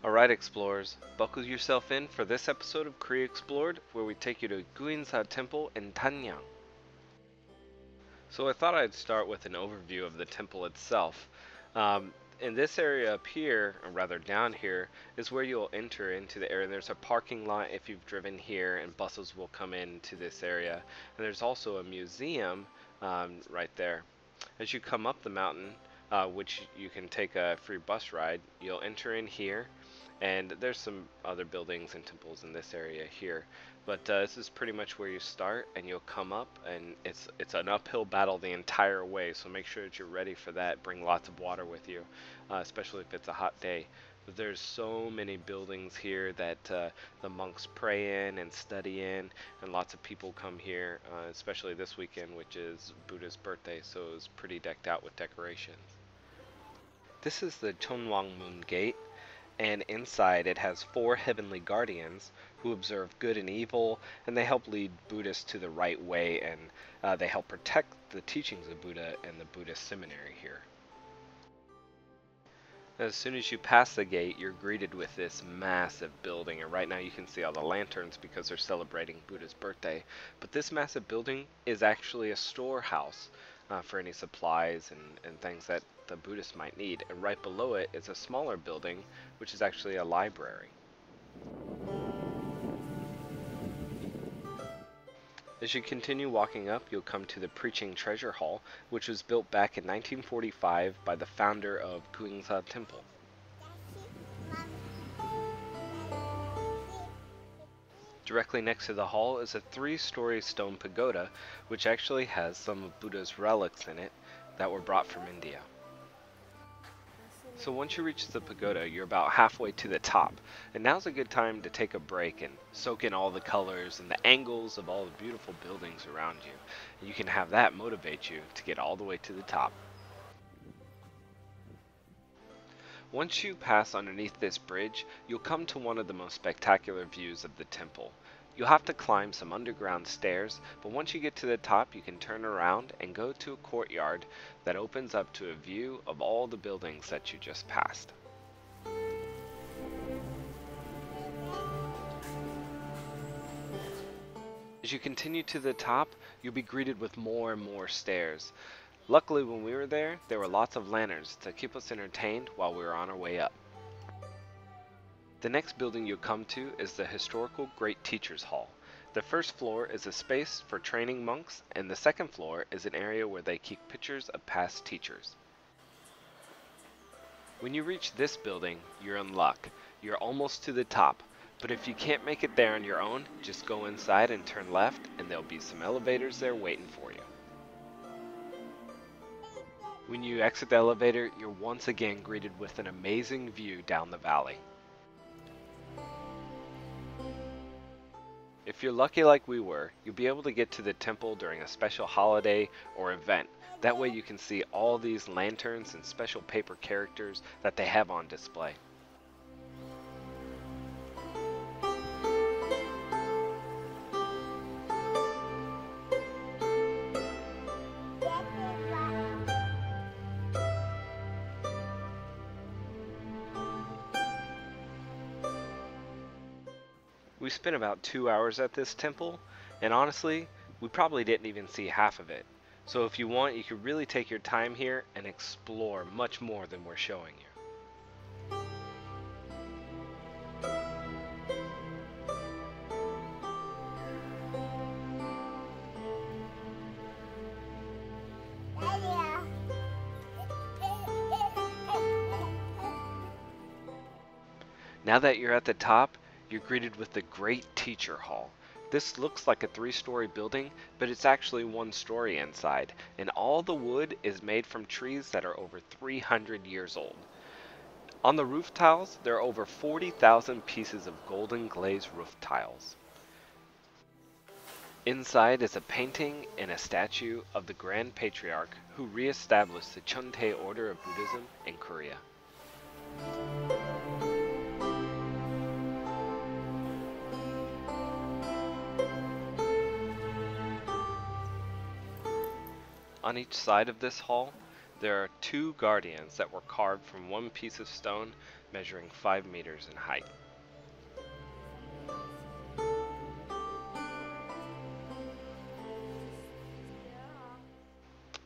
Alright explorers, buckle yourself in for this episode of Korea Explored where we take you to Guinsa Temple in Danyang. So I thought I'd start with an overview of the temple itself. In this area up here, or rather down here, is where you'll enter into the area. There's a parking lot if you've driven here, and buses will come into this area. And there's also a museum right there. As you come up the mountain, which you can take a free bus ride, you'll enter in here. And there's some other buildings and temples in this area here. But this is pretty much where you start, and you'll come up, and it's an uphill battle the entire way. So make sure that you're ready for that. Bring lots of water with you, especially if it's a hot day. But there's so many buildings here that the monks pray in and study in, and lots of people come here, especially this weekend, which is Buddha's birthday. So it was pretty decked out with decorations. This is the Cheontae Gate. And inside it has 4 heavenly guardians who observe good and evil, and they help lead Buddhists to the right way, and they help protect the teachings of Buddha and the Buddhist seminary here. As soon as you pass the gate, you're greeted with this massive building, and right now you can see all the lanterns because they're celebrating Buddha's birthday. But this massive building is actually a storehouse for any supplies and things that the Buddhists might need. And right below it is a smaller building, which is actually a library. As you continue walking up, you'll come to the Preaching Treasure Hall, which was built back in 1945 by the founder of Guinsa Temple. Directly next to the hall is a 3-story stone pagoda, which actually has some of Buddha's relics in it that were brought from India. So once you reach the pagoda, you're about halfway to the top, and now's a good time to take a break and soak in all the colors and the angles of all the beautiful buildings around you. And you can have that motivate you to get all the way to the top. Once you pass underneath this bridge, you'll come to one of the most spectacular views of the temple. You'll have to climb some underground stairs, but once you get to the top, you can turn around and go to a courtyard that opens up to a view of all the buildings that you just passed. As you continue to the top, you'll be greeted with more and more stairs. Luckily, when we were there were lots of lanterns to keep us entertained while we were on our way up. The next building you'll come to is the historical Great Teachers Hall. The first floor is a space for training monks, and the second floor is an area where they keep pictures of past teachers. When you reach this building, you're in luck. You're almost to the top, but if you can't make it there on your own, just go inside and turn left, and there'll be some elevators there waiting for you. When you exit the elevator, you're once again greeted with an amazing view down the valley. If you're lucky like we were, you'll be able to get to the temple during a special holiday or event. That way you can see all these lanterns and special paper characters that they have on display. We spent about 2 hours at this temple, and honestly, we probably didn't even see half of it. So if you want, you could really take your time here and explore much more than we're showing you. Now that you're at the top, you're greeted with the Great Teacher Hall. This looks like a 3-story building, but it's actually 1 story inside, and all the wood is made from trees that are over 300 years old. On the roof tiles, there are over 40,000 pieces of golden glazed roof tiles. Inside is a painting and a statue of the Grand Patriarch who re-established the Cheontae order of Buddhism in Korea. On each side of this hall, there are 2 guardians that were carved from 1 piece of stone measuring 5 meters in height.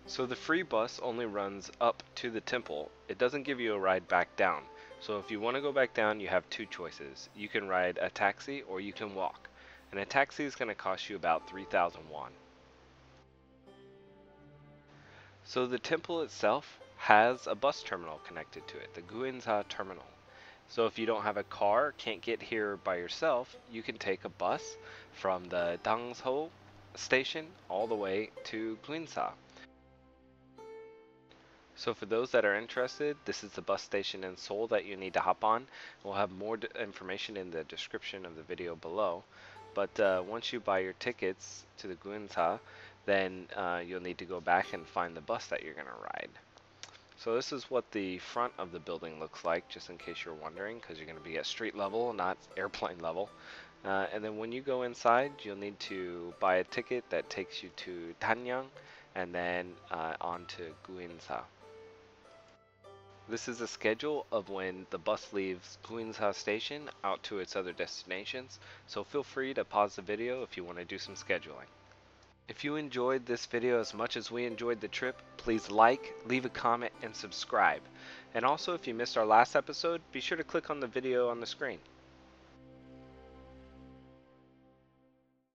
So the free bus only runs up to the temple. It doesn't give you a ride back down. So if you want to go back down, you have two choices. You can ride a taxi or you can walk. And a taxi is going to cost you about 3,000 won. So the temple itself has a bus terminal connected to it, the Guinsa Terminal. So if you don't have a car, can't get here by yourself, you can take a bus from the Dong Seoul station all the way to Guinsa. So for those that are interested, this is the bus station in Seoul that you need to hop on. We'll have more information in the description of the video below. But once you buy your tickets to the Guinsa, then you'll need to go back and find the bus that you're going to ride. So this is what the front of the building looks like, just in case you're wondering, because you're going to be at street level, not airplane level. And then when you go inside, you'll need to buy a ticket that takes you to Danyang and then on to Guinsa. This is a schedule of when the bus leaves Guinsa Station out to its other destinations, so feel free to pause the video if you want to do some scheduling. If you enjoyed this video as much as we enjoyed the trip, please like, leave a comment, and subscribe. And also, if you missed our last episode, be sure to click on the video on the screen.